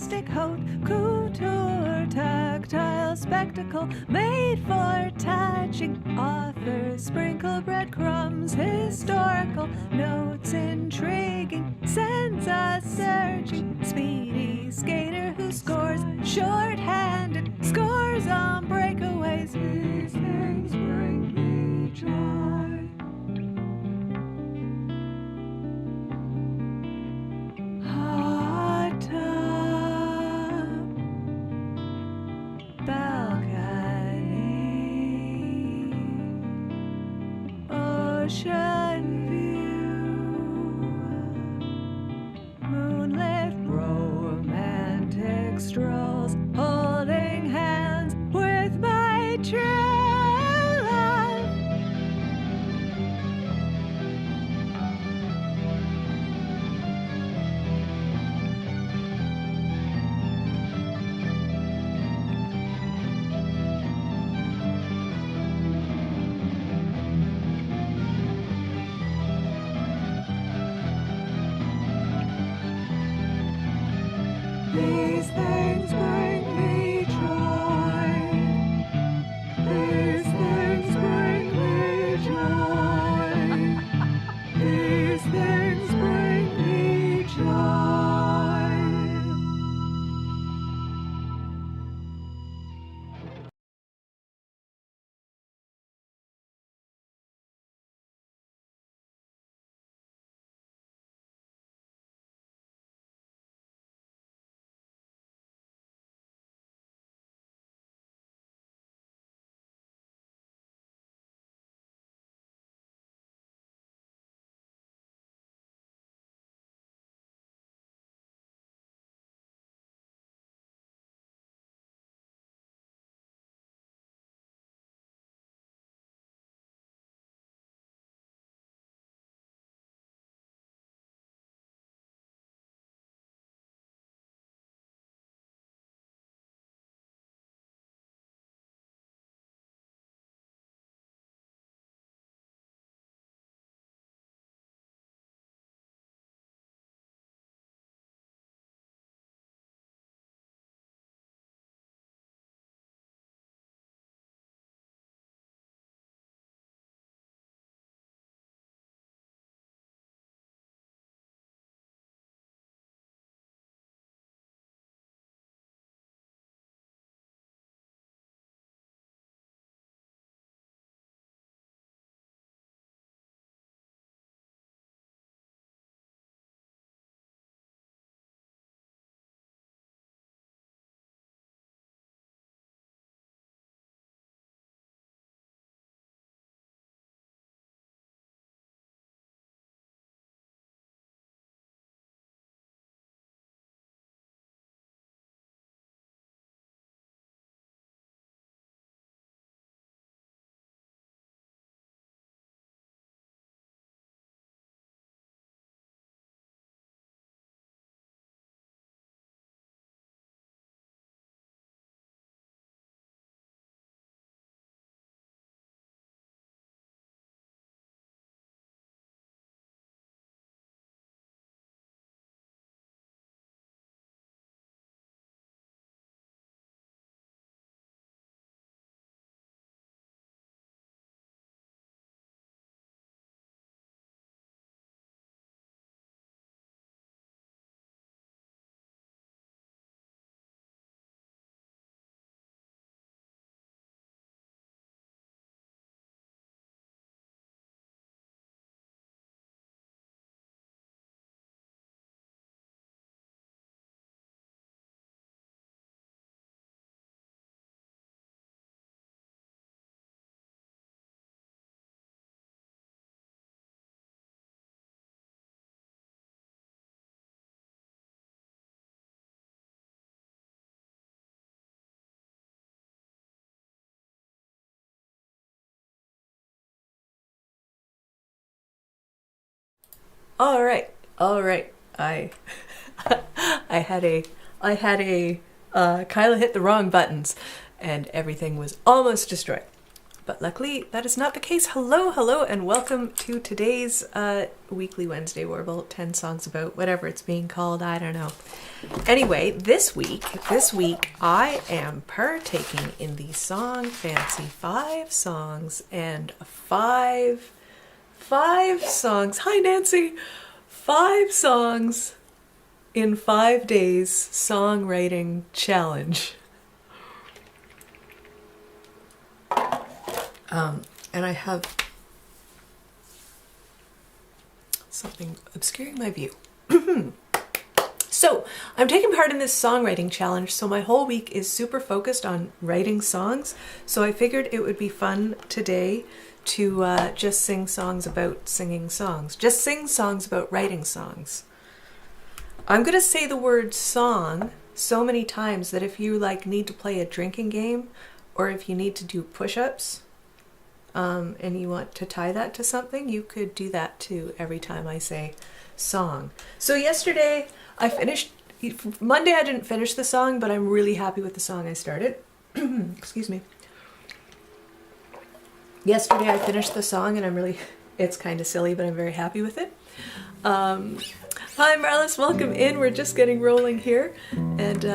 rustic haute couture, tactile spectacle made for touching. Authors sprinkle breadcrumbs, historical notes intriguing, sends us searching. Speedy skater who scores short-handed, scores on breakaways. These things bring me joy. Hot tub, balcony, ocean view, moonlit romantic strolls, holding hands with my true love. These things bring me joy. These things bring me joy. These things bring me joy. All right. I I had a Kyla hit the wrong buttons and everything was almost destroyed. But luckily that is not the case. Hello, hello, and welcome to today's weekly Wednesday Warble, 10 songs about whatever it's being called, I don't know. Anyway, this week I am partaking in the Song Fancy 5 songs and five songs. Hi Nancy! 5 songs in 5 days songwriting challenge. And I have something obscuring my view. So, I'm taking part in this songwriting challenge, so my whole week is super focused on writing songs, so I figured it would be fun today to just sing songs about singing songs. Just sing songs about writing songs. I'm going to say the word song so many times that if you need to play a drinking game, or if you need to do push-ups, and you want to tie that to something, you could do that too every time I say song. So yesterday Monday I didn't finish the song, but I'm really happy with the song I started. Excuse me. Yesterday I finished the song and it's kind of silly, but I'm very happy with it. Hi Marlis, welcome in. We're just getting rolling here. And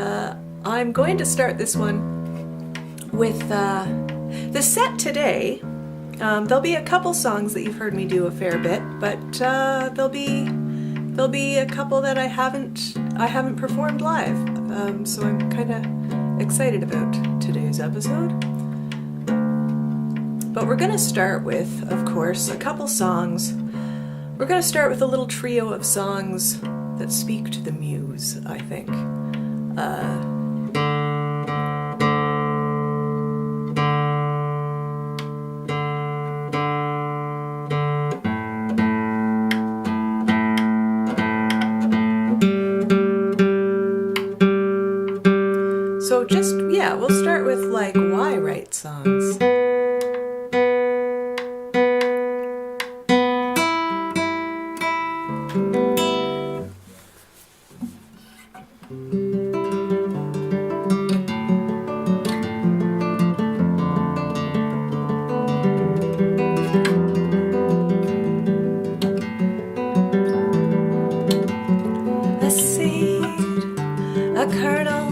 I'm going to start this one with the set today. There'll be a couple songs that you've heard me do a fair bit, but there'll be a couple that I haven't performed live. So I'm kind of excited about today's episode. But we're going to start with, of course, a couple songs. We're going to start with a little trio of songs that speak to the muse, I think. We'll start with why write songs. A seed, a kernel,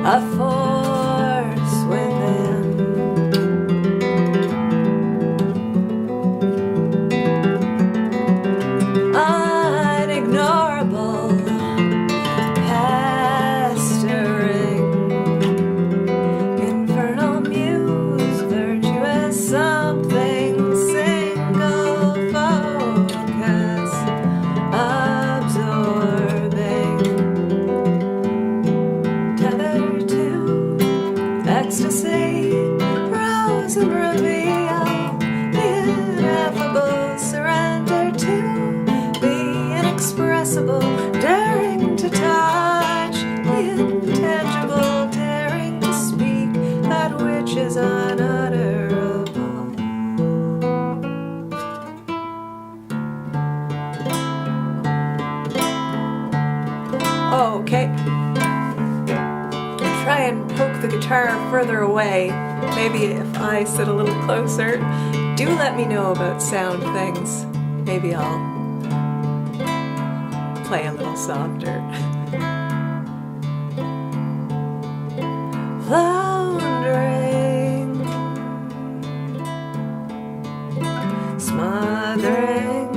a force within. Unignorable, pestering, infernal muse, virtuous something, single focus, absorbing, tethered to ecstasy, rose and reveal, the ineffable, surrender to the inexpressible, daring to touch the intangible, daring to speak that which is unutterable. Okay. Try and poke the guitar further away. Maybe if I sit a little closer, Do let me know about sound things. Maybe I'll play a little softer. Floundering, smothering,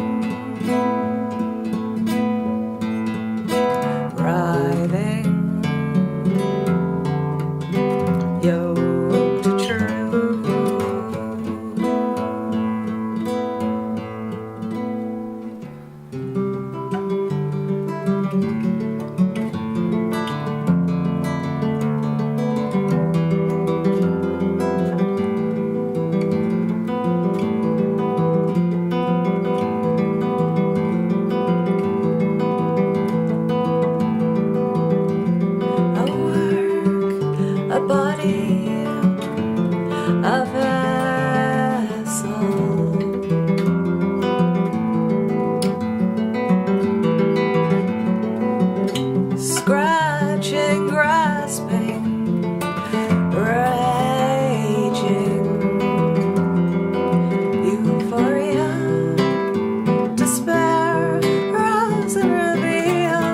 writhing, yoked to true. A body, a vessel, scratching, grasping, raging, euphoria, despair, rouse and reveal,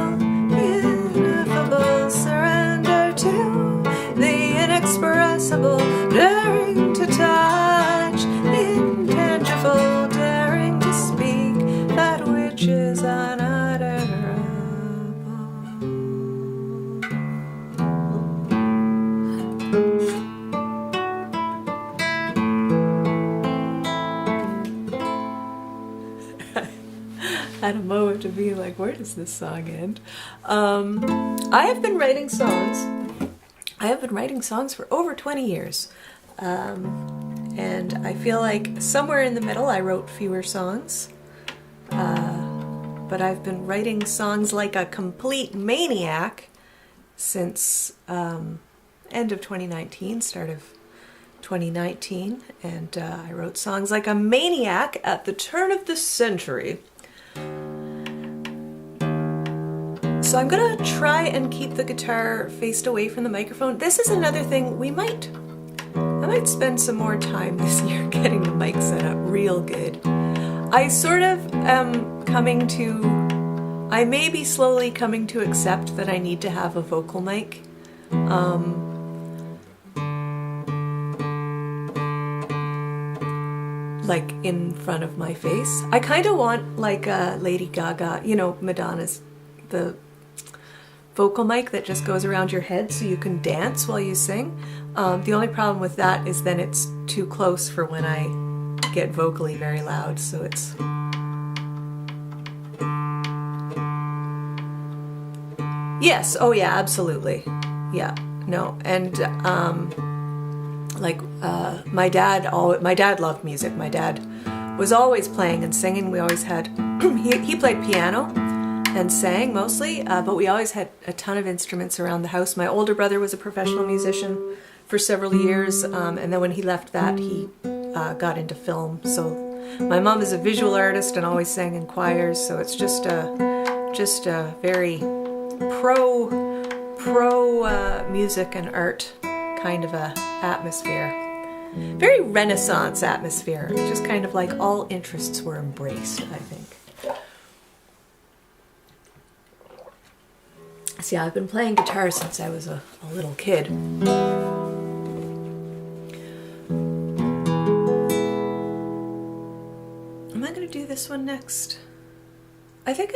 ineffable surrender to the inexpressible, daring to touch, intangible, daring to speak that which is unutterable. I had a moment to be like, where does this song end? I have been writing songs. I have been writing songs for over 20 years. And I feel like somewhere in the middle I wrote fewer songs. But I've been writing songs like a complete maniac since end of 2019, start of 2019. And I wrote songs like a maniac at the turn of the century. So I'm gonna try and keep the guitar faced away from the microphone. This is another thing I might spend some more time this year getting the mic set up real good. I sort of am I may be slowly coming to accept that I need to have a vocal mic. Like in front of my face. I kind of want like a Lady Gaga, you know, Madonna's, the vocal mic that just goes around your head so you can dance while you sing. The only problem with that is then it's too close for when I get vocally very loud, so it's... Yes, oh yeah, absolutely. Yeah, no, and my dad loved music. My dad was always playing and singing. We always had, he played piano and sang mostly, but we always had a ton of instruments around the house. My older brother was a professional musician for several years, and then when he left that, he got into film. So my mom is a visual artist and always sang in choirs, so it's just a very pro music and art kind of a atmosphere. Very Renaissance atmosphere. Just kind of like all interests were embraced, I think. See, I've been playing guitar since I was a little kid. Am I going to do this one next? I think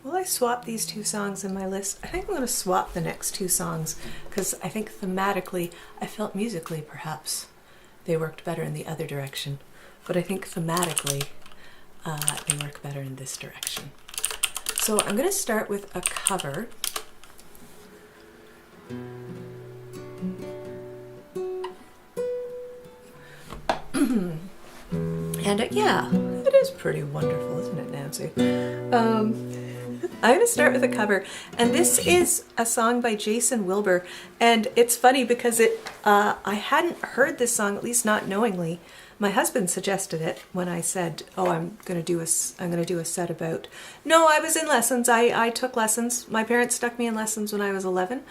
will I swap these two songs in my list? I think I'm going to swap the next two songs because I think thematically, I felt musically perhaps they worked better in the other direction. But I think thematically, they work better in this direction. So I'm going to start with a cover. And yeah, it is pretty wonderful, isn't it, Nancy? I'm going to start with a cover, and this is a song by Jason Wilbur, and it's funny because I hadn't heard this song, at least not knowingly. My husband suggested it when I said, "Oh, I'm going to do a set about." No, I was in lessons. I took lessons. My parents stuck me in lessons when I was 11.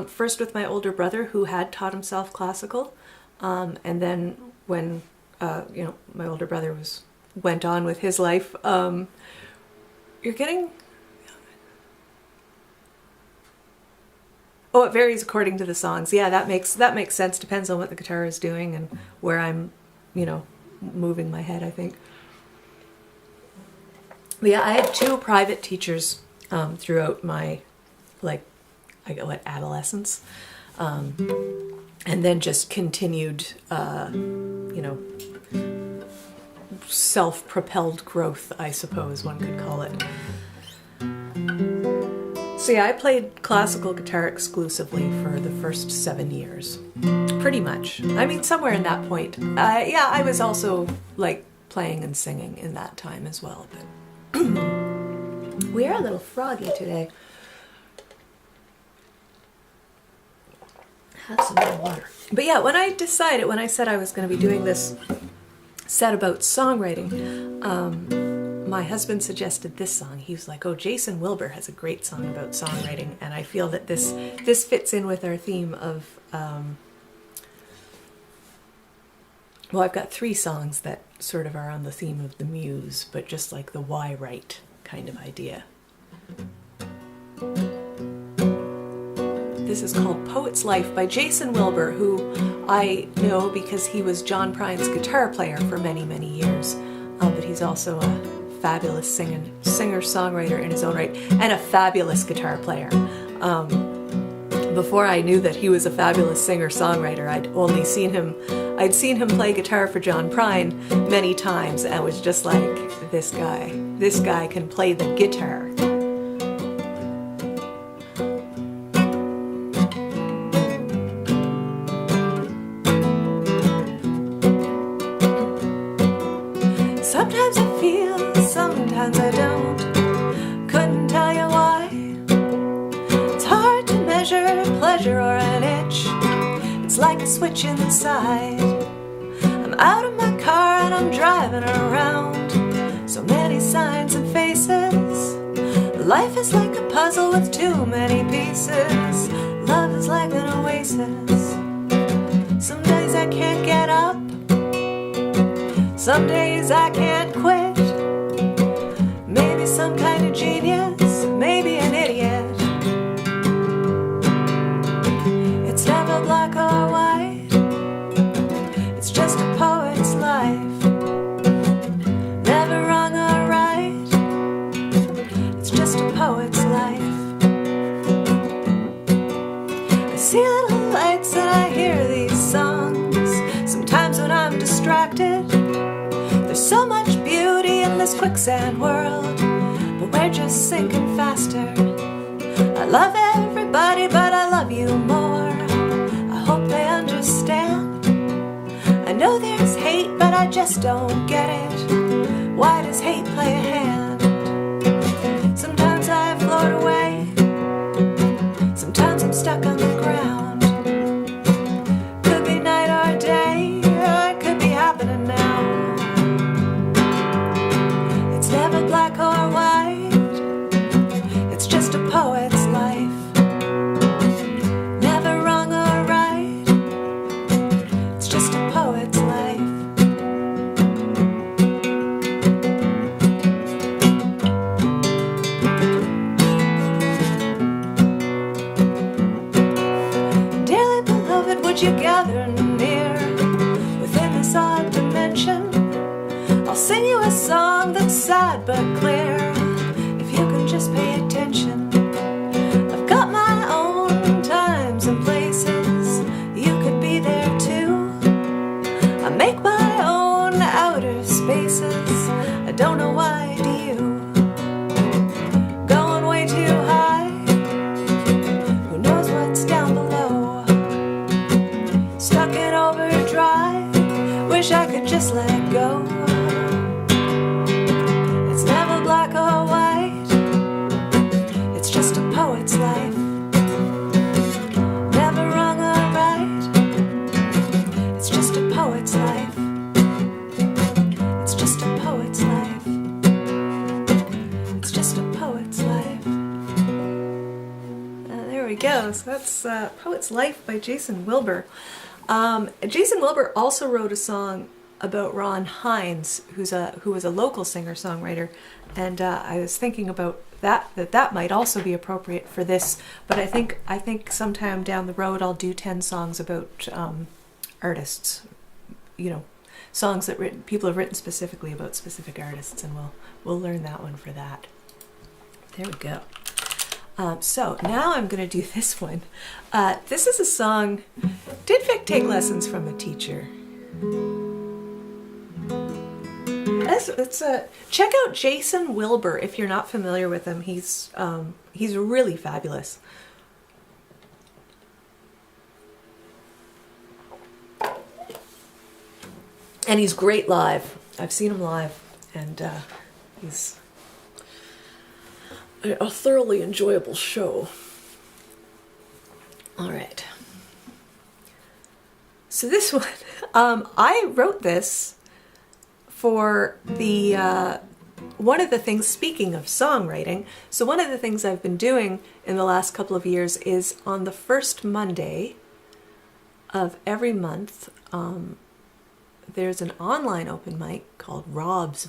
First with my older brother, who had taught himself classical, and then when my older brother went on with his life. You're getting... Oh, it varies according to the songs. Yeah, that makes sense. Depends on what the guitar is doing and where I'm, moving my head, I think. But yeah, I had 2 private teachers throughout my, adolescence. And then just continued, self-propelled growth, I suppose one could call it. So yeah, I played classical guitar exclusively for the first 7 years. Pretty much. I mean, somewhere in that point. I was also playing and singing in that time as well. But we are a little froggy today. Have some more water. But yeah, when I said I was going to be doing this set about songwriting, my husband suggested this song. He was like, oh, Jason Wilbur has a great song about songwriting, and I feel that this fits in with our theme of, I've got 3 songs that sort of are on the theme of the muse, but just like the why write kind of idea. This is called Poet's Life by Jason Wilbur, who I know because he was John Prine's guitar player for many, many years, but he's also a fabulous singer-songwriter in his own right, and a fabulous guitar player. Before I knew that he was a fabulous singer-songwriter, I'd seen him play guitar for John Prine many times, and was just like, this guy can play the guitar. Sometimes I feel, sometimes I don't. Couldn't tell you why. It's hard to measure pleasure or an itch. It's like a switch inside. I'm out of my car and I'm driving around. So many signs and faces. Life is like a puzzle with too many pieces. Love is like an oasis. Some days I can't get up. Some days I can't quit. Maybe some kind of genius, maybe an idiot. It's never black or white. It's just a poet's life. Never wrong or right. It's just a poet's life. I see little lights and I hear these songs. Sometimes when I'm distracted, there's so much beauty in this quicksand world, but we're just sinking faster. I love everybody, but I love you more. I hope they understand. I know there's hate, but I just don't get it. Why does hate play a hand? Sometimes I float away. Sometimes I'm stuck on the ground. Could be night or day, or it could be happening now. Never black or white. It's just a poet's life. Never wrong or right. It's just a poet's life. Dearly beloved, would you gather near within this odd dimension? I'll sing you a song that's sad but clear, if you can just pay attention. I've got my own times and places, you could be there too. I make my own outer spaces, I don't know why do you. Going way too high, who knows what's down below. Stuck in overdrive, wish I could just let go. Black or white, it's just a poet's life. Never wrong or right, it's just a poet's life. It's just a poet's life. It's just a poet's life. There we go. So that's Poet's Life by Jason Wilbur. Jason Wilbur also wrote a song about Ron Hines, who was a local singer-songwriter, and I was thinking about that might also be appropriate for this. But I think sometime down the road I'll do 10 songs about artists, songs that people have written specifically about specific artists, and we'll learn that one for that. There we go. So now I'm going to do this one. This is a song. Did Vic take lessons from a teacher? Check out Jason Wilbur if you're not familiar with him. He's really fabulous. And he's great live. I've seen him live, and he's a thoroughly enjoyable show. All right. So this one, I wrote this for the one of the things, speaking of songwriting, so one of the things I've been doing in the last couple of years is on the first Monday of every month, there's an online open mic called Rob's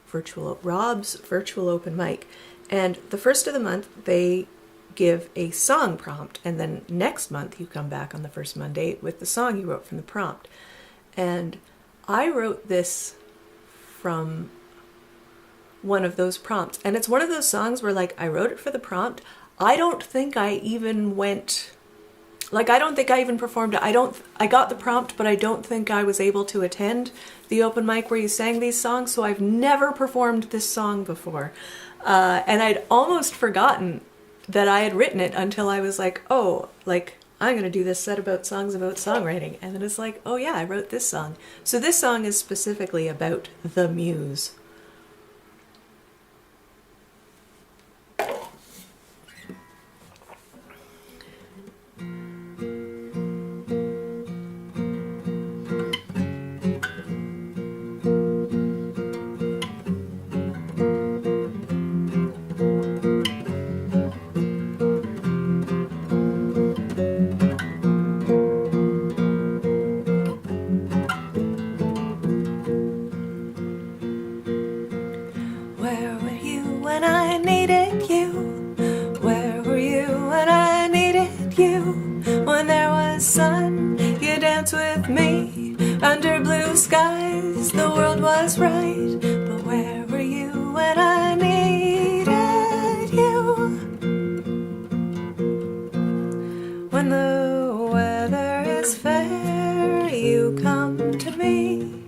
Virtual Open Mic. And the first of the month, they give a song prompt. And then next month, you come back on the first Monday with the song you wrote from the prompt. And I wrote this from one of those prompts. And it's one of those songs where, like, I wrote it for the prompt. I don't think I even went... Like, I don't think I even performed it. I got the prompt, but I don't think I was able to attend the open mic where you sang these songs, so I've never performed this song before. And I'd almost forgotten that I had written it until I was like, oh, like, I'm going to do this set about songs about songwriting. And then it's like, oh yeah, I wrote this song. So this song is specifically about the muse. With me under blue skies, the world was right, but where were you when I needed you? When the weather is fair, you come to me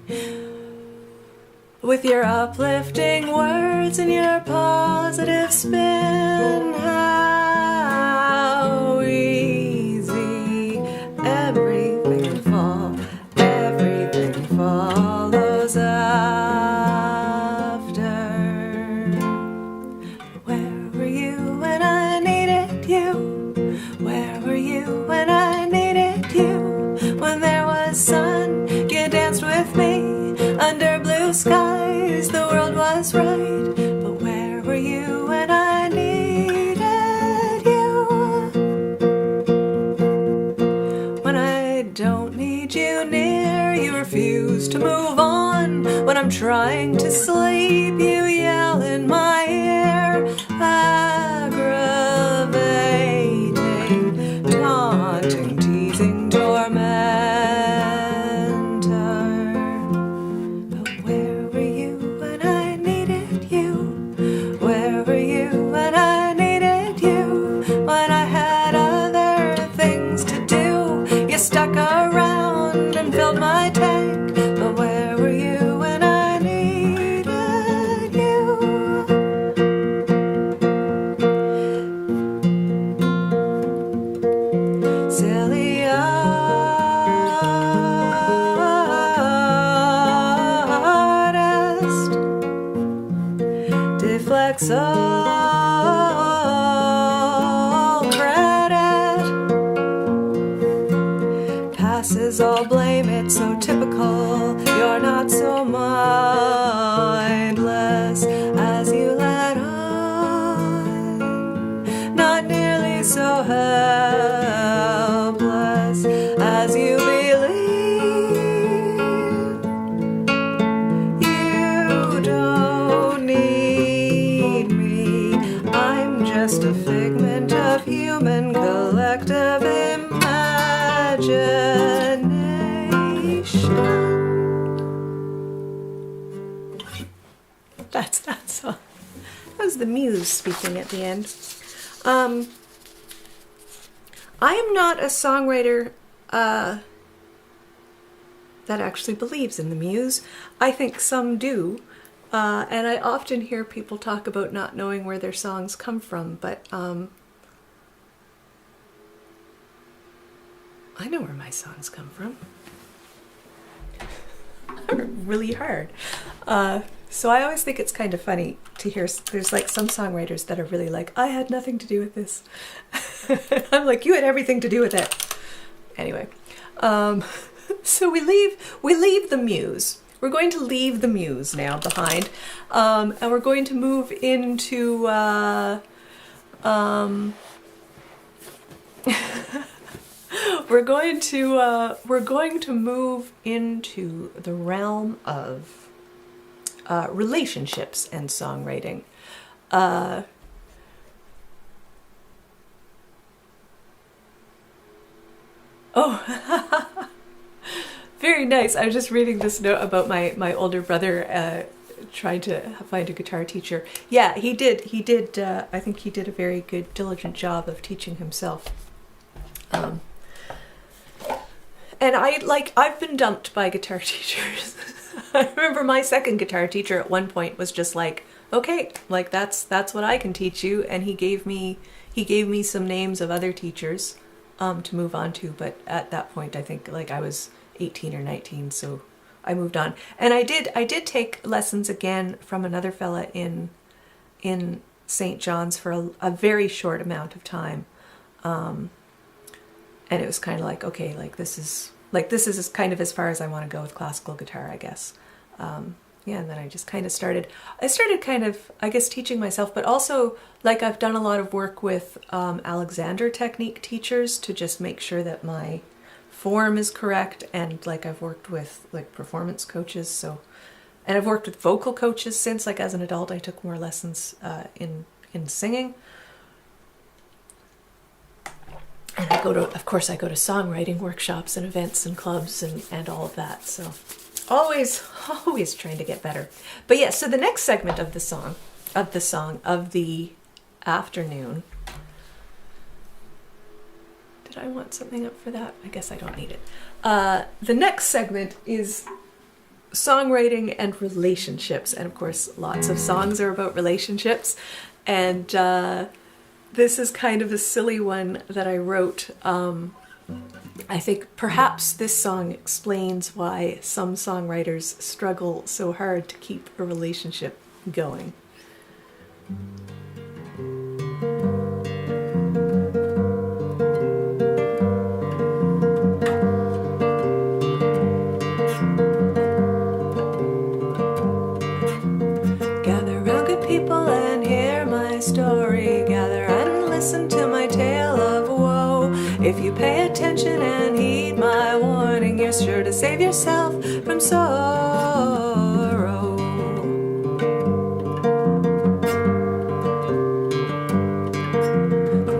with your uplifting words and your positive spin. How easy everything follows after. Where were you when I needed you? Where were you when I needed you? When there was sun, you danced with me under blue skies, the world was right, but where were you when I needed you? When I don't need you near, you refuse to move on. When I'm trying to sleep, you yell in my ear, aggravating, taunting, teasing, tormentor. But where were you when I needed you? Where were you when I needed you? When I had other things to do, you stuck around and filled my tank. But where were you when I needed you? Silly artist deflects all credit, passes all blame. It's so typical. You're not so mindless as you let on, not nearly so helpless as you believe. That's that song. That was the Muse speaking at the end. I am not a songwriter that actually believes in the Muse. I think some do. And I often hear people talk about not knowing where their songs come from, but I know where my songs come from. Really hard. So I always think it's kind of funny to hear, there's like some songwriters that are really like, I had nothing to do with this. I'm like, you had everything to do with it. Anyway, so we leave the Muse. We're going to leave the Muse now behind, and we're going to move into we're going to move into the realm of relationships and songwriting. Oh, very nice. I was just reading this note about my older brother trying to find a guitar teacher. Yeah, he did. I think he did a very good, diligent job of teaching himself. And I've been dumped by guitar teachers. I remember my second guitar teacher at one point was just like, okay, like that's what I can teach you. And he gave me some names of other teachers to move on to. But at that point, I think like I was 18 or 19, so I moved on. And I did take lessons again from another fella in St. John's for a very short amount of time. And it was kind of like, okay, this is kind of as far as I want to go with classical guitar, I guess. Yeah, and then I just kind of started kind of, I guess, teaching myself, but also like I've done a lot of work with Alexander technique teachers to just make sure that my form is correct, and like I've worked with like performance coaches, and I've worked with vocal coaches since, like as an adult I took more lessons in singing. And I go to songwriting workshops and events and clubs and all of that. So always trying to get better. But yeah, so the next segment of the afternoon. Did I want something up for that? I guess I don't need it. The next segment is songwriting and relationships. And of course, lots of songs are about relationships. And this is kind of a silly one that I wrote. I think perhaps this song explains why some songwriters struggle so hard to keep a relationship going. Gather round, good people, and hear my story. Gather and listen to my tale of woe. If you pay attention and heed my warning, you're sure to save yourself from sorrow.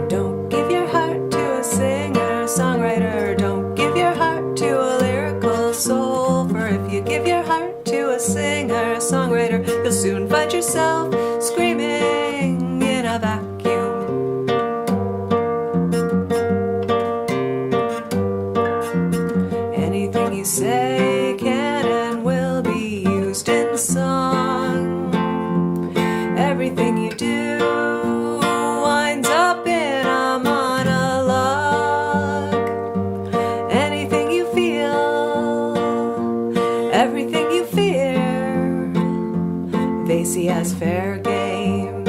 Don't give your heart to a singer-songwriter. Don't give your heart to a lyrical soul. For if you give your heart to a singer-songwriter, you'll soon find yourself screaming in a vacuum. Say can and will be used in song. Everything you do winds up in a monologue. Anything you feel, everything you fear, they see as fair game.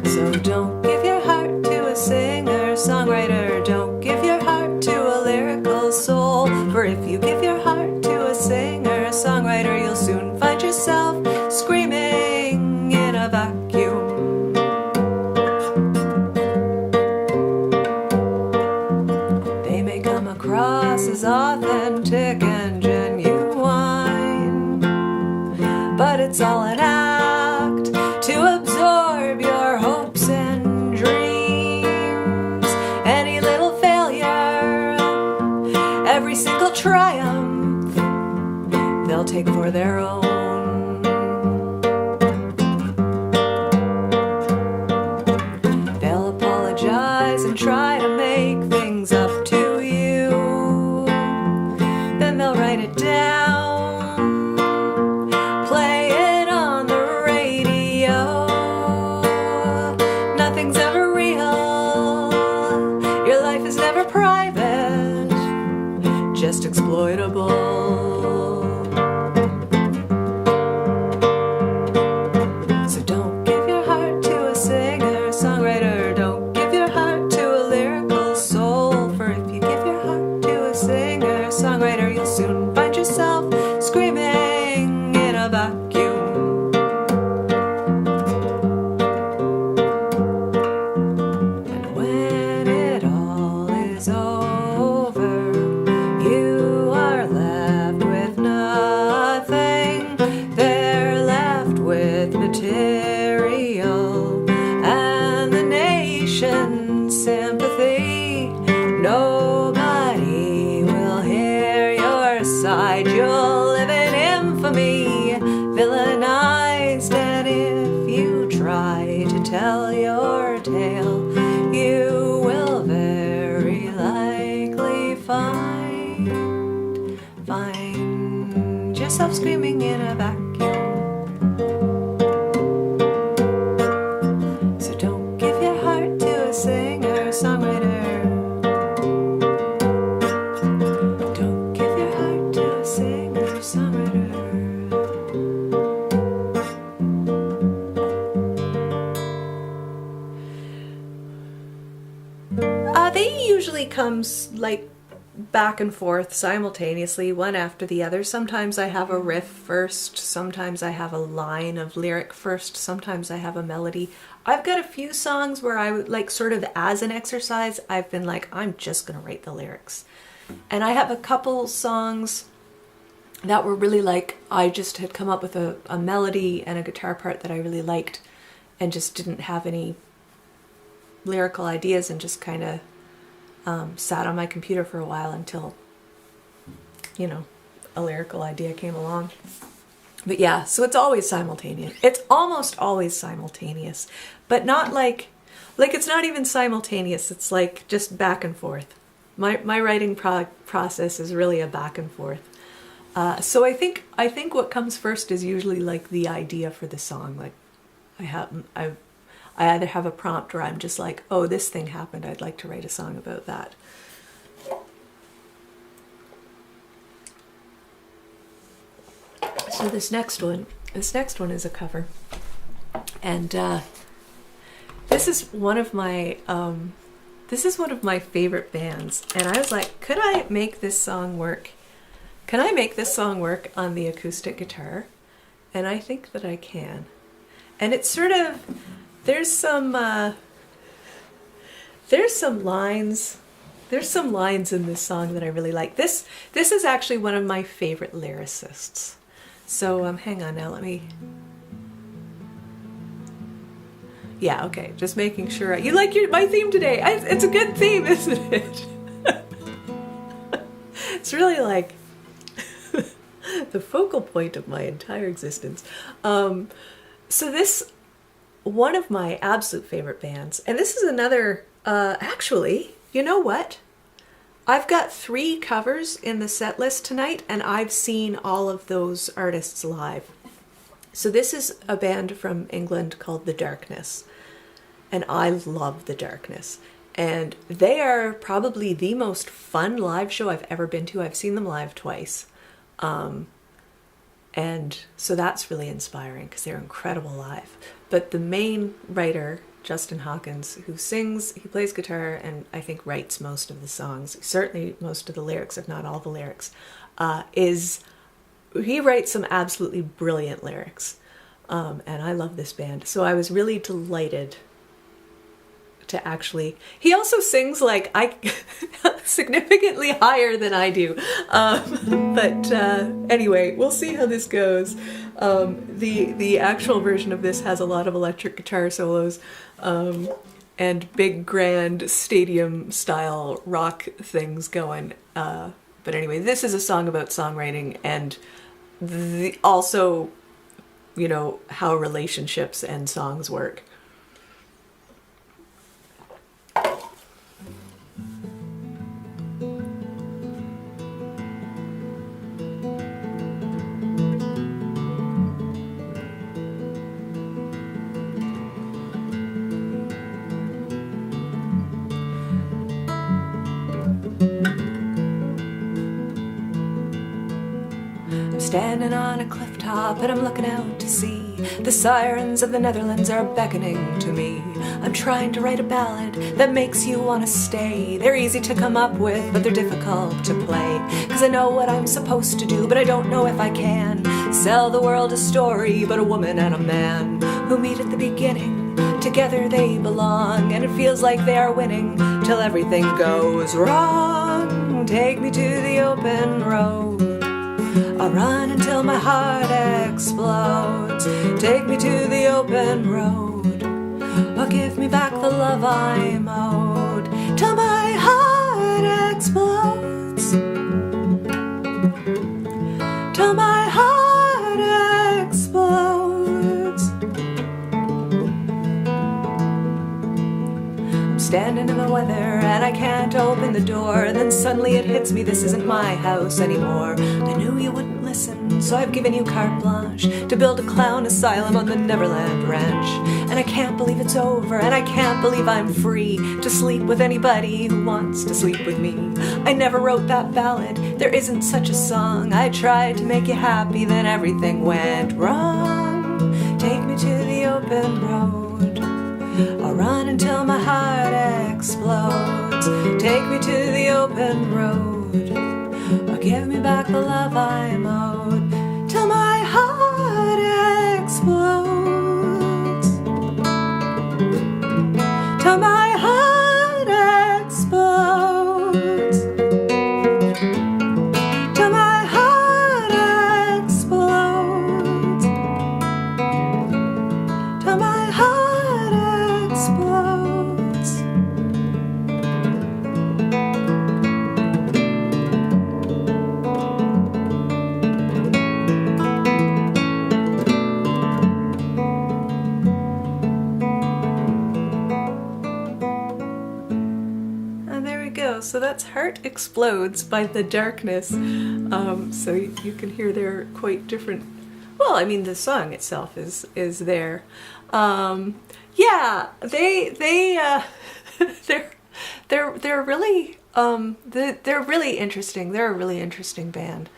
So don't give your heart to a singer-songwriter. Don't give your heart to a lyrical soul. For if you give your heart to a singer-songwriter, you'll soon find yourself screaming in a vacuum. They may come across as authentic and genuine, but it's all an act to absorb your hopes and dreams. Any little failure single triumph they'll take for their own. They'll apologize and try to make things up to you. Then they'll write it down, play it on the radio. Nothing's ever real, your life is never private, just exploitable. So don't give your heart to a singer-songwriter, don't give your heart to a lyrical soul, for if you give your heart to a singer-songwriter, you'll soon find yourself screaming in a vacuum. And when it all is over, you are left with nothing. They're left with material and the nation's sympathy. Nobody will hear your side. You'll live in infamy, villainized, and if you try to tell your tale, you will very likely find yourself screaming in a vacuum. So don't give your heart to a singer-songwriter. Don't give your heart to a singer-songwriter. They usually comes like back and forth simultaneously, one after the other. Sometimes I have a riff first, sometimes I have a line of lyric first, sometimes I have a melody. I've got a few songs where I would like, sort of as an exercise, I've been like, I'm just gonna write the lyrics. And I have a couple songs that were really like, I just had come up with a melody and a guitar part that I really liked and just didn't have any lyrical ideas, and just kind of sat on my computer for a while until, you know, a lyrical idea came along. But yeah, so it's always simultaneous. It's almost always simultaneous, but not like it's not even simultaneous. It's like just back and forth. My writing process is really a back and forth. So I think what comes first is usually like the idea for the song. Like I either have a prompt or I'm just like, oh, this thing happened, I'd like to write a song about that. So this next one is a cover. And this is one of my favorite bands. And I was like, could I make this song work? Can I make this song work on the acoustic guitar? And I think that I can. And it's sort of, there's some lines in this song that I really like. This is actually one of my favorite lyricists. So hang on now, let me. Yeah, okay, just making sure. You like my theme today? It's a good theme, isn't it? It's really like the focal point of my entire existence. So this, one of my absolute favorite bands, and this is another, actually, you know what? I've got 3 covers in the set list tonight, and I've seen all of those artists live. So this is a band from England called The Darkness, and I love The Darkness. And they are probably the most fun live show I've ever been to. I've seen them live twice. And so that's really inspiring because they're incredible live. But the main writer, Justin Hawkins, who sings, he plays guitar, and I think writes most of the songs, certainly most of the lyrics, if not all the lyrics, he writes some absolutely brilliant lyrics. And I love this band. So I was really delighted to actually, he also sings like significantly higher than I do. But anyway, we'll see how this goes. The actual version of this has a lot of electric guitar solos and big grand stadium style rock things going. But anyway, this is a song about songwriting and also, you know, how relationships and songs work. Standing on a cliff top and I'm looking out to sea. The sirens of the Netherlands are beckoning to me. I'm trying to write a ballad that makes you want to stay. They're easy to come up with, but they're difficult to play. Cause I know what I'm supposed to do, but I don't know if I can. Sell the world a story about a woman and a man who meet at the beginning. Together they belong, and it feels like they are winning till everything goes wrong. Take me to the open road. I'll run until my heart explodes. Take me to the open road. Or give me back the love I'm owed. Till my heart explodes. Till my heart explodes. I'm standing in the weather and I can't open the door. And then suddenly it hits me, this isn't my house anymore. I knew you wouldn't listen, so I've given you carte blanche to build a clown asylum on the Neverland Ranch. And I can't believe it's over, and I can't believe I'm free to sleep with anybody who wants to sleep with me. I never wrote that ballad, there isn't such a song. I tried to make you happy, then everything went wrong. Take me to the open road. I'll run until my heart explodes. Take me to the open road. Or give me back the love I'm owed. Till my heart explodes. Till my heart explodes. Till my heart explodes. Till my heart explodes. So that's Heart Explodes by The Darkness. So you can hear they're quite different. Well, I mean, the song itself is there. Yeah, they're really they're really interesting. They're a really interesting band.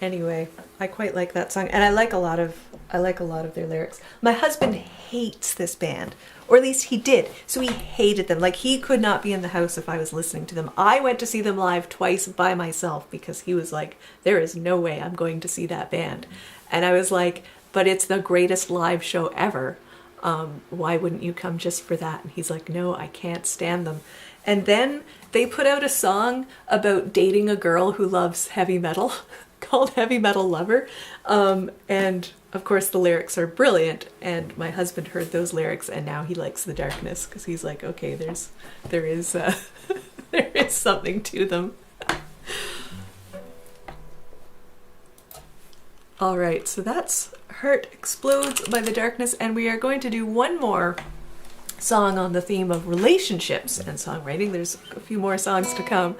Anyway, I quite like that song, and I like a lot of their lyrics. My husband hates this band, or at least he did. So he hated them. Like, he could not be in the house if I was listening to them. I went to see them live twice by myself because he was like, there is no way I'm going to see that band. And I was like, but it's the greatest live show ever. Why wouldn't you come just for that? And he's like, no, I can't stand them. And then they put out a song about dating a girl who loves heavy metal called Heavy Metal Lover. And of course the lyrics are brilliant, and my husband heard those lyrics and now he likes The Darkness because he's like, okay, there is there is something to them. All right, so that's Heart Explodes by The Darkness, and we are going to do one more song on the theme of relationships and songwriting. There's a few more songs to come.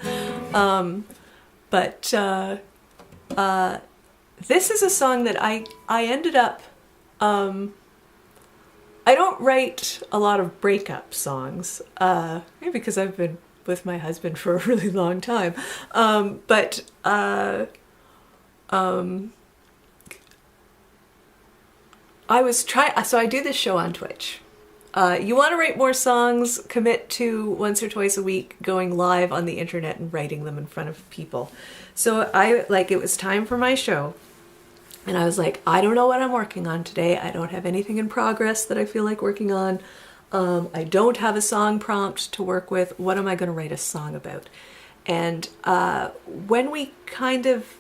This is a song that I ended up, I don't write a lot of breakup songs, maybe because I've been with my husband for a really long time. So I do this show on Twitch. You want to write more songs, commit to once or twice a week going live on the internet and writing them in front of people. So it was time for my show. And I was like, I don't know what I'm working on today. I don't have anything in progress that I feel like working on. I don't have a song prompt to work with. What am I going to write a song about? And when we kind of,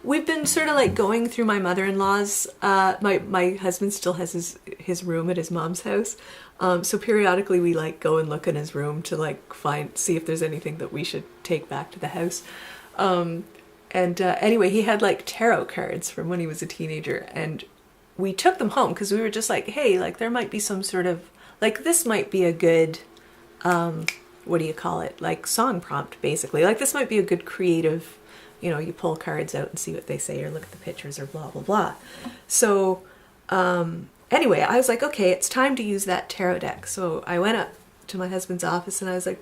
We've been sort of like going through my mother-in-law's, my husband still has his room at his mom's house. So periodically we like go and look in his room to like see if there's anything that we should take back to the house. Anyway, he had like tarot cards from when he was a teenager, and we took them home because we were just like, hey, like there might be some sort of, like this might be a good, what do you call it? Like song prompt, basically. Like this might be a good creative, you know, you pull cards out and see what they say or look at the pictures or blah, blah, blah. So anyway, I was like, okay, it's time to use that tarot deck. So I went up to my husband's office and I was like,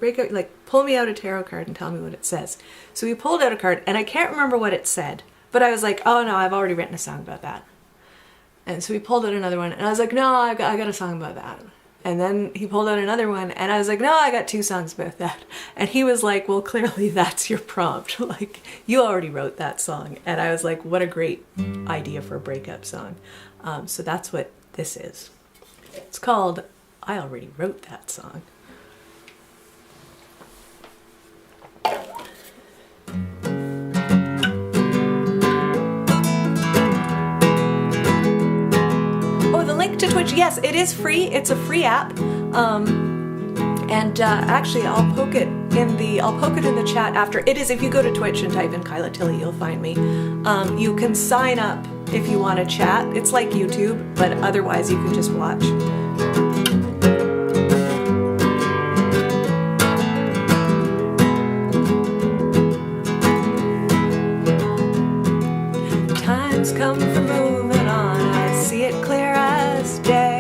pull me out a tarot card and tell me what it says. So he pulled out a card and I can't remember what it said, but I was like, oh no, I've already written a song about that. And so he pulled out another one and I was like, no, I got a song about that. And then he pulled out another one and I was like, no, I got 2 songs about that. And he was like, well, clearly that's your prompt. Like, you already wrote that song. And I was like, what a great idea for a breakup song. So that's what this is. It's called I Already Wrote That Song. To Twitch, yes, it is free. It's a free app, actually, I'll poke it in the chat after. It is, if you go to Twitch and type in Kyla Tilley, you'll find me. You can sign up if you want to chat. It's like YouTube, but otherwise you can just watch. Time's come for moving on. I see it clear as day.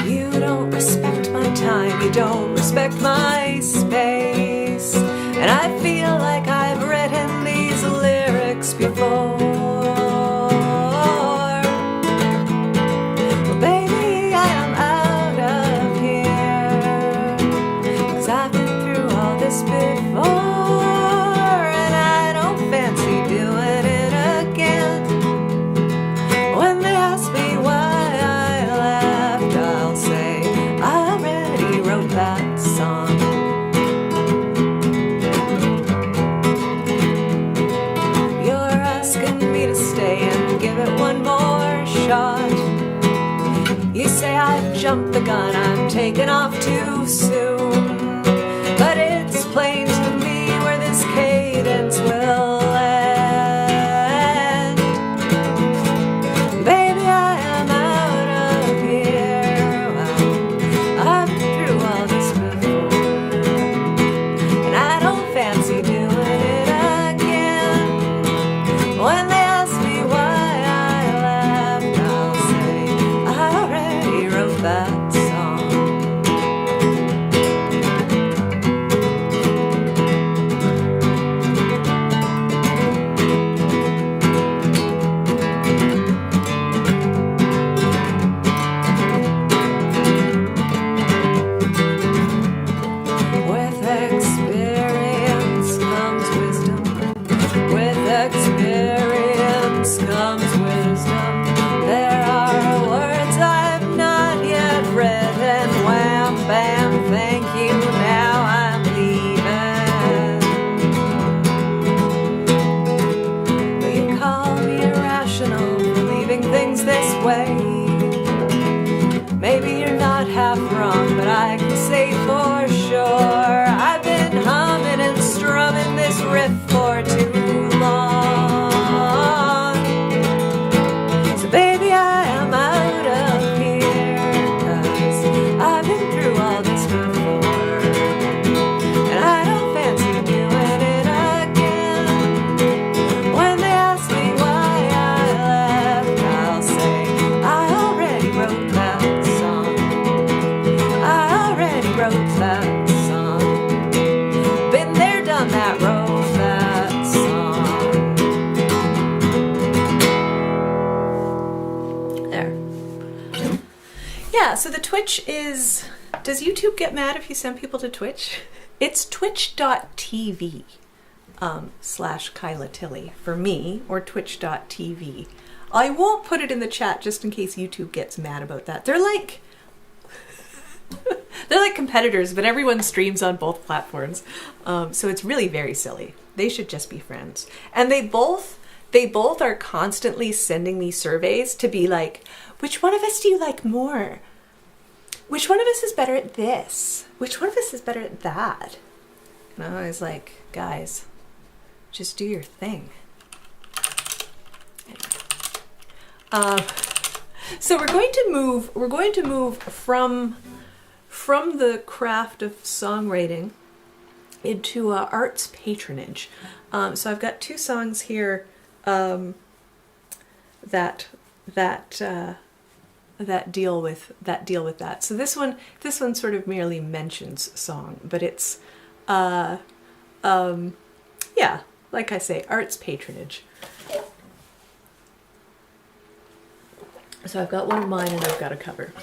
You don't respect my time, you don't respect my space, and I feel like I've written these lyrics before. Well, baby, I am out of here, 'cause I've been through all this before, and I don't fancy doing it again. When they ask me why I left, I'll say I already wrote that song. You're asking me to stay and give it one more shot. You say I've jumped the gun, I'm taking off too soon, but it's plain to me where this cadence will end. Baby, I am out of here. Well, I've been through all this before, and I don't fancy doing it again. When they ask me why I left, I'll say I already wrote that song. With experience comes wisdom. With experience comes wisdom. There are words I've not yet read, and wham, bam, thank you, now I'm leaving. You call me irrational for leaving things this way. Maybe you're not half wrong, but I can say for sure I've been humming and strumming this riff for too long. So baby, I am out of here, 'cause I've been through all this before, and I don't fancy doing it again. When they ask me why I left, I'll say I already wrote that song. I already wrote that song. Been there, done that, wrote that song. There. Yeah, so the Twitch is... Does YouTube get mad if you send people to Twitch? It's twitch.tv / Kyla Tilley for me, or twitch.tv. I won't put it in the chat just in case YouTube gets mad about that. They're like... they're like competitors, but everyone streams on both platforms. So it's really very silly. They should just be friends. And they both are constantly sending me surveys to be like, which one of us do you like more? Which one of us is better at this? Which one of us is better at that? And I'm always like, guys, just do your thing. Anyway. So we're going to move from the craft of songwriting into arts patronage. So I've got two songs here that deal with that. So this one sort of merely mentions song, but it's yeah, like I say, arts patronage. So I've got one of mine and I've got a cover.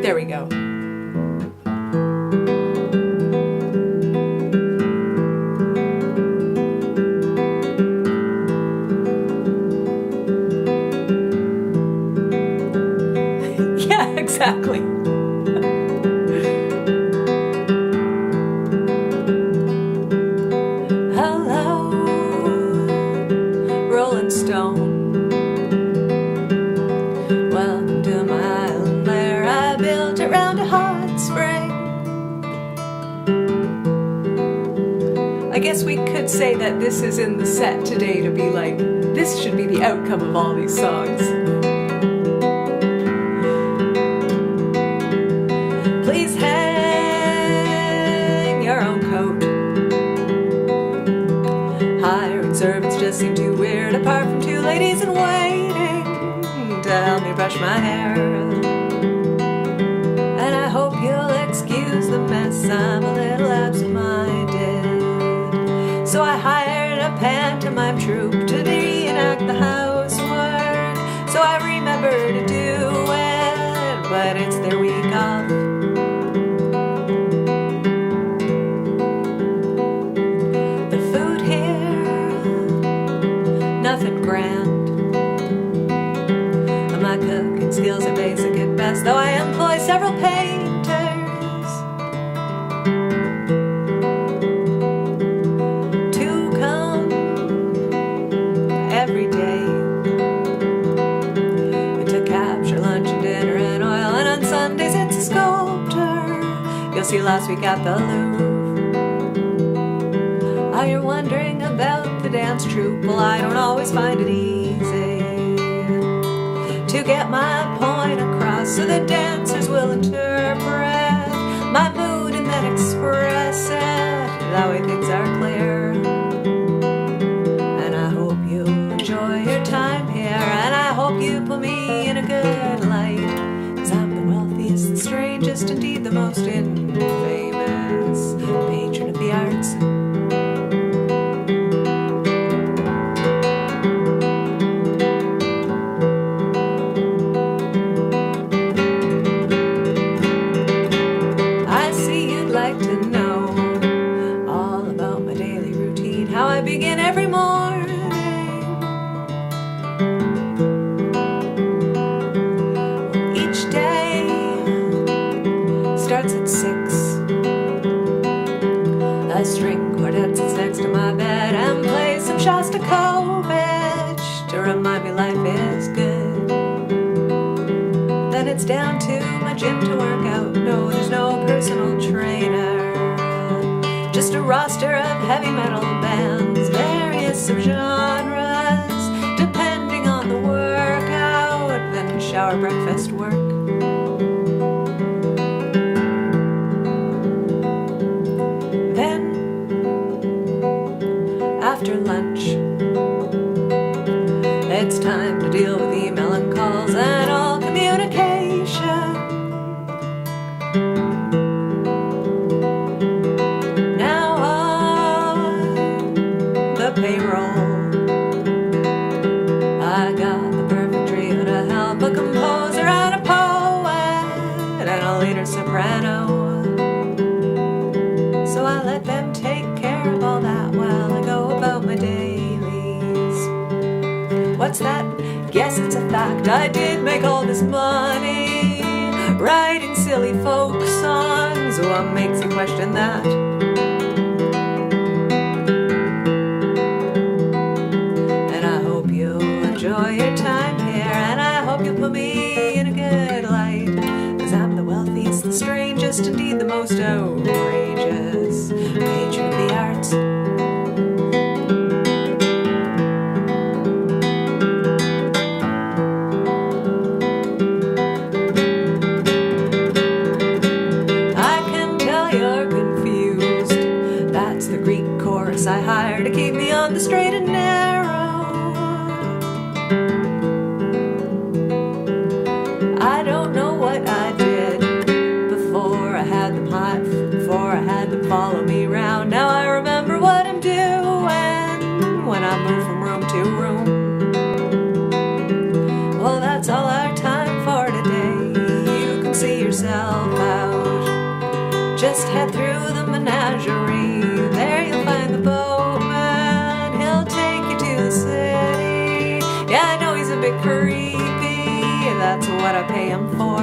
There we go. Yeah, exactly. I guess we could say that this is in the set today to be like, this should be the outcome of all these songs. Please hang your own coat. Hiring servants just seem too weird, apart from two ladies in waiting to help me brush my hair. And I hope you'll excuse the mess, I'm a little absent-minded. So I hired a pantomime troupe to reenact the housework. So I remember to do it, but it's their week off. The food here, nothing grand. My cooking skills are basic at best, though I employ several painters. See last week at the Louvre. Oh, you're wondering about the dance troupe? Well, I don't always find it easy to get my point across so the dancers will interpret my mood and then express it. That way things are clear. And I hope you enjoy your time here, and I hope you put me in a good light. 'Cause I'm the wealthiest, the strangest, indeed the most famous patron of the arts. I see you'd like to know all about my daily routine, how I begin every morning. Each day starts at 6. A string quartet sits next to my bed and plays some Shostakovich to remind me life is good. Then it's down to my gym to work out. No, there's no personal trainer, just a roster of heavy metal bands, various subgenres, depending on the workout. Then shower, breakfast, work. After lunch, it's time to deal with email and calls and all communication. Now on the payroll, I got the perfect trio to help: a composer and a poet and a leader soprano. So I let them take care of all that while I go about my dailies. What's that? Yes, it's a fact. I did make all this money writing silly folk songs. What makes you question that? And I hope you'll enjoy your time here, and I hope you'll put me in a good light, 'cause I'm the wealthiest, the strangest, indeed the most outrageous patron of the arts. I hired to keep me on the straight and narrow. I don't know what I did before I had them follow me round. Now I remember what I'm doing when I move from room to room. Well, that's all our time for today. You can see yourself out. Just head through the menagerie. There you'll find the boatman. He'll take you to the city. Yeah, I know he's a bit creepy. That's what I pay him for.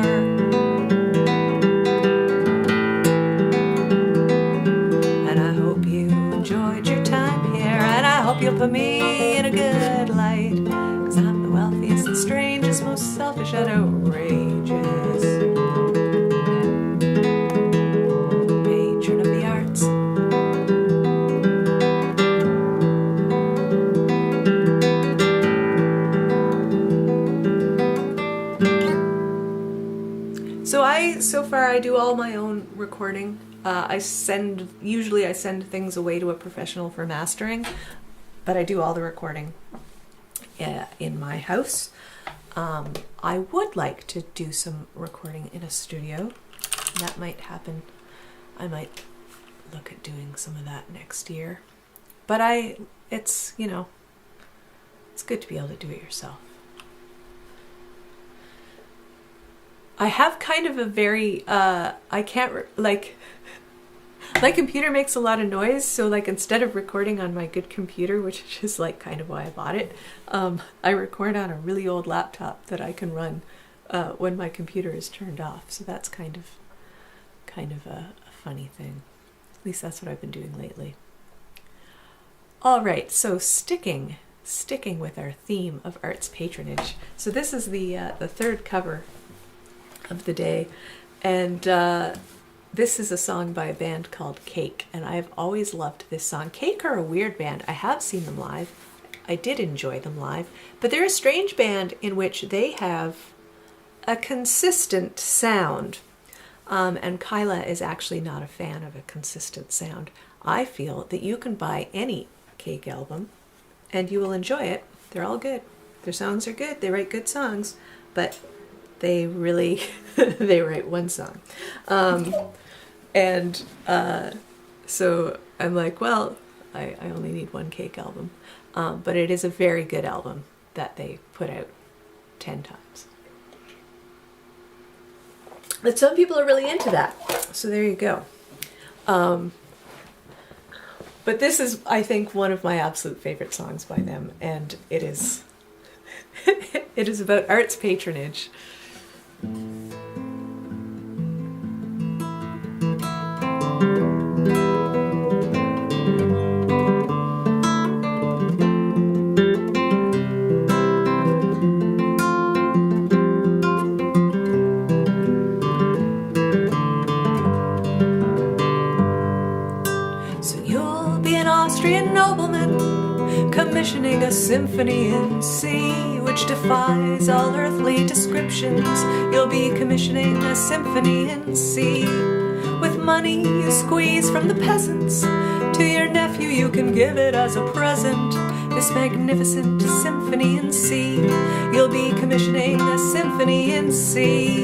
And I hope you enjoyed your time here, and I hope you'll put me in a good light, 'cause I'm the wealthiest, the strangest, most selfish and outrageous patron of the arts. So far I do all my own recording. Usually I send things away to a professional for mastering, but I do all the recording in my house. I would like to do some recording in a studio. That might happen. I might look at doing some of that next year. But it's good to be able to do it yourself. I have kind of a very, my computer makes a lot of noise, so like instead of recording on my good computer, which is like kind of why I bought it, I record on a really old laptop that I can run when my computer is turned off. So that's kind of a funny thing. At least that's what I've been doing lately. All right, so sticking with our theme of arts patronage. So this is the third cover of the day, and this is a song by a band called Cake, and I've always loved this song. Cake are a weird band. I have seen them live. I did enjoy them live, but they're a strange band in which they have a consistent sound, and Kyla is actually not a fan of a consistent sound. I feel that you can buy any Cake album and you will enjoy it. They're all good. Their songs are good. They write good songs, but they really, they write one song. So I'm like, well, I only need one Cake album. But it is a very good album that they put out 10 times. But some people are really into that. So there you go. But this is, I think, one of my absolute favorite songs by them. And it is, it is about arts patronage. So you'll be an Austrian nobleman commissioning a symphony in C, which defies all earthly descriptions. You'll be commissioning a symphony in C. With money you squeeze from the peasants, to your nephew you can give it as a present. This magnificent symphony in C. You'll be commissioning a symphony in C.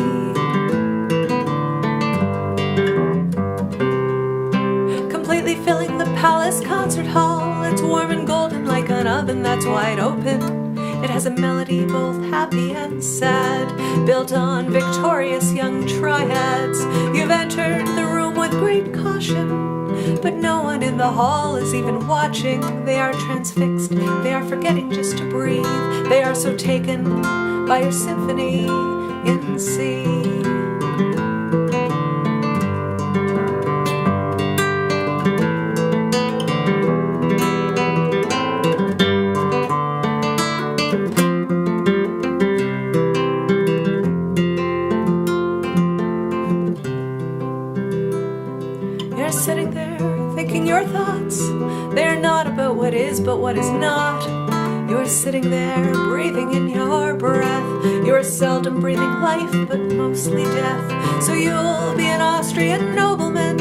Completely filling the palace concert hall. It's warm and golden like an oven that's wide open. It has a melody both happy and sad, built on victorious young triads. You've entered the room with great caution, but no one in the hall is even watching. They are transfixed, they are forgetting just to breathe. They are so taken by your symphony in C. but what is not. You're sitting there, breathing in your breath. You're seldom breathing life, but mostly death. So you'll be an Austrian nobleman,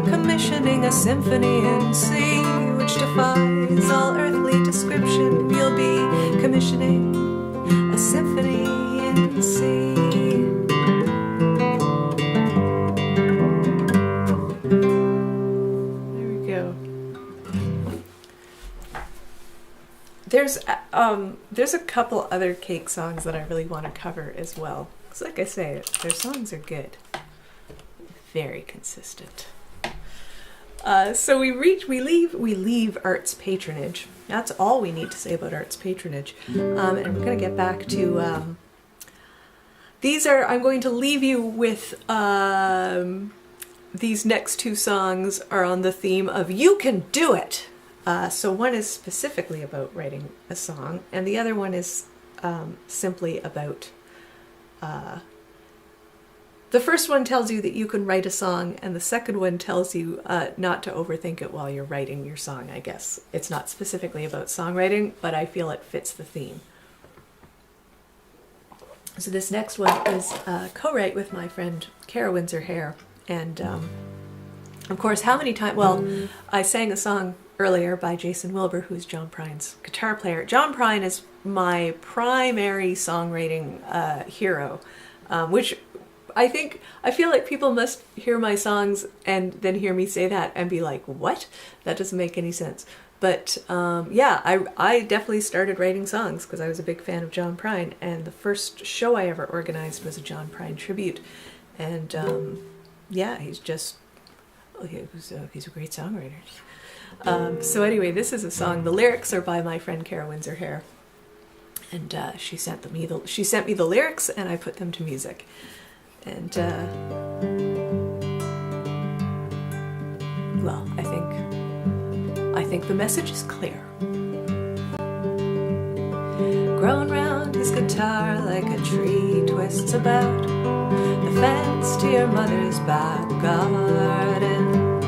commissioning a symphony in C, which defies all earthly description. You'll be commissioning a symphony in C. There we go. There's a couple other Cake songs that I really want to cover as well. Because like I say, their songs are good. Very consistent. So we leave arts patronage. That's all we need to say about arts patronage. And we're going to get back to I'm going to leave you with these next two songs are on the theme of you can do it. So one is specifically about writing a song, and the other one is simply about the first one tells you that you can write a song, and the second one tells you not to overthink it while you're writing your song, I guess. It's not specifically about songwriting, but I feel it fits the theme. So this next one is co-write with my friend Kara Windsor-Hare. And of course, how many times... Well, I sang a song earlier by Jason Wilbur, who's John Prine's guitar player. John Prine is my primary songwriting hero, which... I feel like people must hear my songs and then hear me say that and be like, what? That doesn't make any sense. But yeah, I definitely started writing songs because I was a big fan of John Prine, and the first show I ever organized was a John Prine tribute. And yeah, he's a great songwriter. So anyway, this is a song. The lyrics are by my friend Kara Windsor-Hare. And she sent me the lyrics, and I put them to music. And, well, I think the message is clear. Growing round his guitar like a tree twists about the fence to your mother's back garden.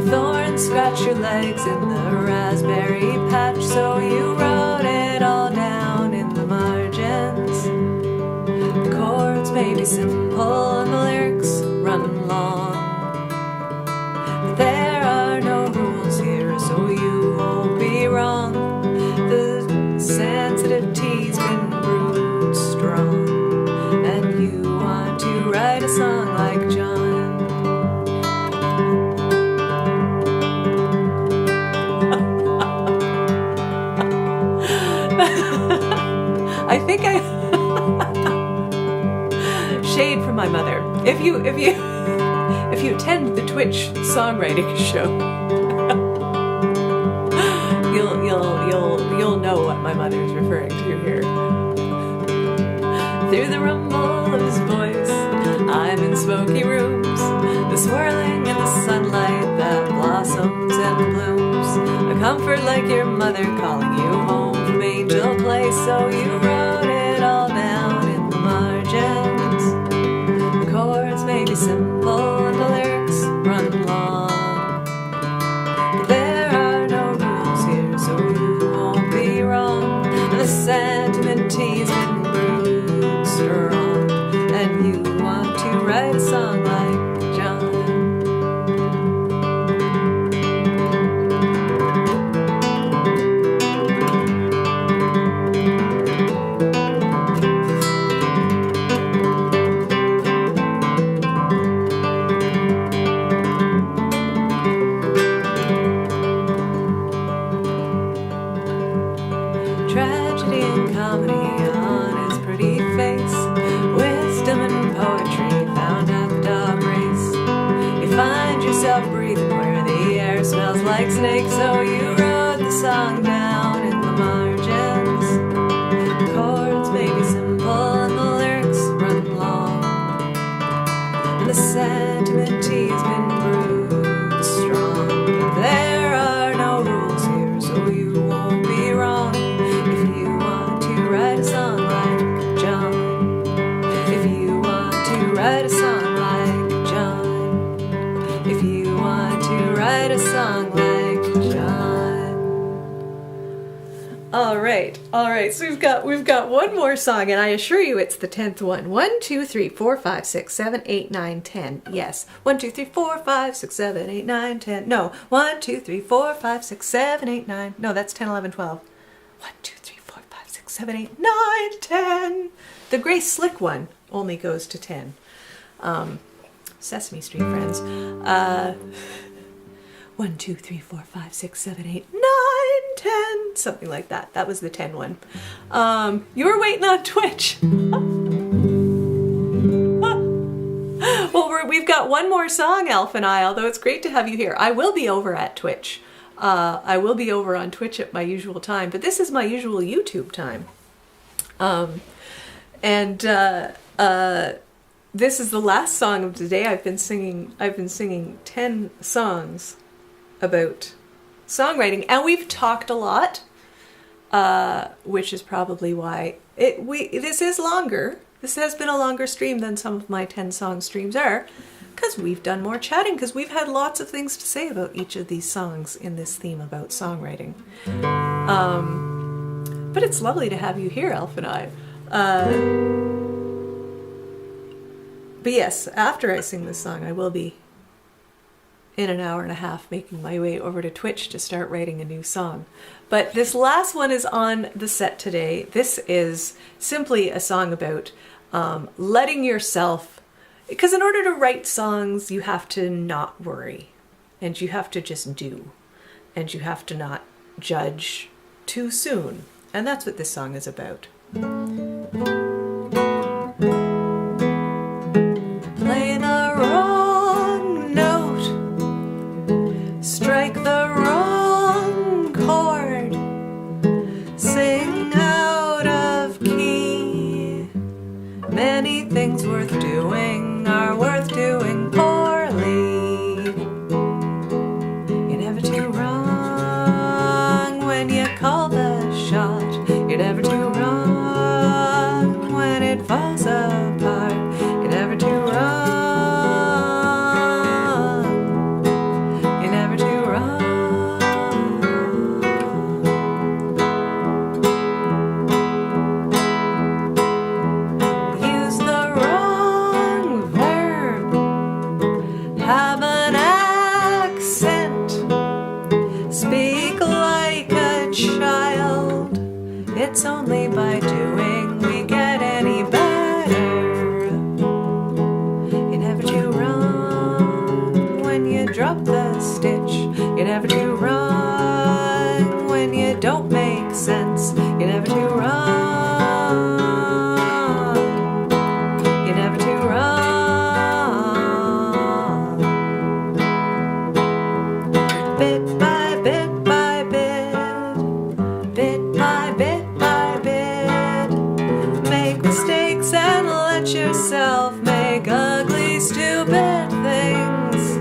The thorns scratch your legs in the raspberry patch, so you wrote it all down in the margins. The chords may be simple and the lyrics run long, but there are no rules here, so you won't be wrong. The sensitive tea's been brewed strong, and you want to write a song like John. I think shade from my mother. If you attend the Twitch songwriting show, you'll know what my mother is referring to here. Through the rumble of his voice, I'm in smoky rooms, the swirling in the sunlight that blossoms and blooms, a comfort like your mother calling you home from Angel Place, so you wrote it all down in the margins. The chords may be simple and the lyrics run long, but there are no rules here, so you won't be wrong. And the sentiment tea's been brewed strong, and you want to write a song like John. Tragedy and comedy on his pretty face, wisdom and poetry found at the dog race. You find yourself breathing where the air smells like snakes, so you wrote the song down in the margins. The chords may be simple and the lyrics run long, and the sentiment tea's been brewed strong, but there are no rules here, so you won't be wrong. Write a song like John. If you want to write a song like John. If you want to write a song like John. right. So we've got one more song, and I assure you it's the 10th one. 1, 2, 3, 4, 5, 6, 7, 8, 9, 10. Yes. 1, 2, 3, 4, 5, 6, 7, 8, 9, 10. No. 1, 2, 3, 4, 5, 6, 7, 8, 9. No, that's 10, 11, 12. 1, 2, 3, 4, 5, 6, 7, 8, 9, 10. The gray slick one only goes to 10. Sesame Street friends. 1, 2, 3, 4, 5, 6, 7, 8, 9, 10. Something like that. That was the 10 one. You were waiting on Twitch. Well, we've got one more song, Elf and I, although it's great to have you here. I will be over at Twitch. I will be over on Twitch at my usual time, but this is my usual YouTube time. This is the last song of the day. I've been singing 10 songs about songwriting, and we've talked a lot, which is probably why this is longer. This has been a longer stream than some of my 10 song streams are, because we've done more chatting, because we've had lots of things to say about each of these songs in this theme about songwriting. But it's lovely to have you here, Elf and I. But yes, after I sing this song, I will be in an hour and a half making my way over to Twitch to start writing a new song. But this last one is on the set today. This is simply a song about letting yourself, because in order to write songs, you have to not worry, and you have to just do, and you have to not judge too soon. And that's what this song is about. Play the wrong note, strike the wrong chord, sing out of key. Many things worth doing are worth doing poorly. You're never too wrong when you call the shot. You're never too wrong when it falls apart. You're never too wrong. You're never too wrong. Use the wrong verb. Have an accent. Speak like a child. It's only by doing we get any better. You're never too wrong when you drop the stitch. You're never too wrong when you don't make sense. You're never too wrong. You're never too wrong. Bit by bit by bit, bit by bit by bit, make mistakes and let yourself make ugly, stupid things.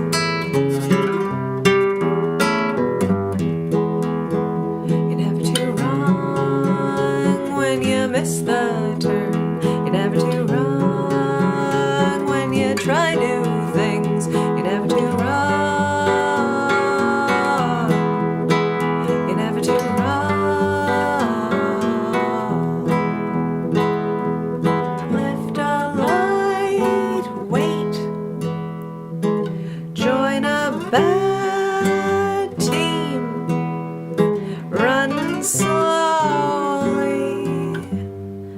You're never too wrong when you miss the turn. You're never too wrong when you try new things. You're never too wrong. You're never too wrong. Lift a light weight. Join a bad team. Run slowly.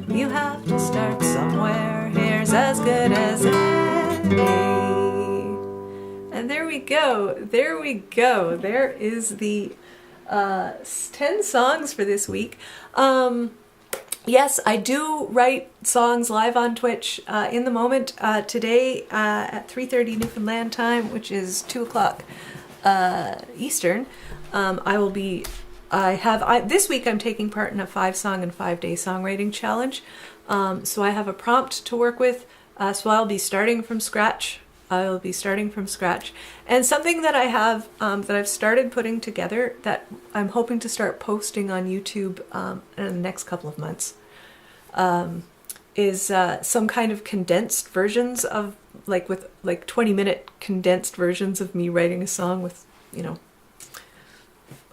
You have to start somewhere. Here's as good as any. And there we go. There we go. There is the 10 songs for this week. Yes, I do write songs live on Twitch in the moment. Today at 3:30 Newfoundland time, which is 2 o'clock Eastern, this week I'm taking part in a 5-song and 5-day songwriting challenge. So I have a prompt to work with. So I'll be starting from scratch. And something that I have, that I've started putting together that I'm hoping to start posting on YouTube in the next couple of months, is some kind of condensed versions of, with 20-minute condensed versions of me writing a song with,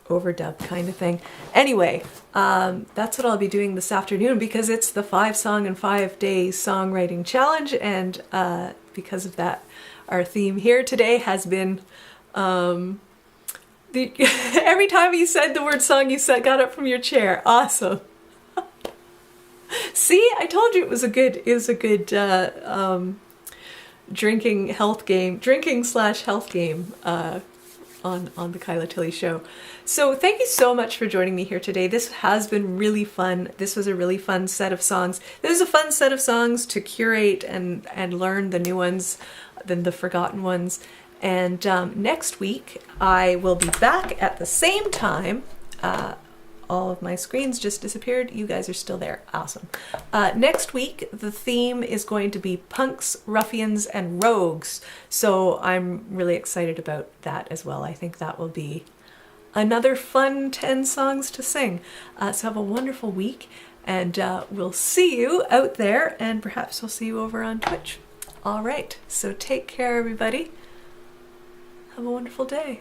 overdub kind of thing. Anyway, that's what I'll be doing this afternoon because it's the 5-song and 5-day songwriting challenge, and because of that, our theme here today has been every time you said the word song, you got up from your chair. Awesome. See, I told you it was a good drinking health game, drinking/health game on the Kyla Tilley show. So thank you so much for joining me here today. This has been really fun. This was a really fun set of songs. This is a fun set of songs to curate and learn the new ones, then the forgotten ones. And next week I will be back at the same time. All of my screens just disappeared. You guys are still there. Awesome. Next week, the theme is going to be punks, ruffians, and rogues. So I'm really excited about that as well. I think that will be another fun 10 songs to sing. So have a wonderful week, and we'll see you out there, and perhaps we'll see you over on Twitch. All right. So take care, everybody. Have a wonderful day.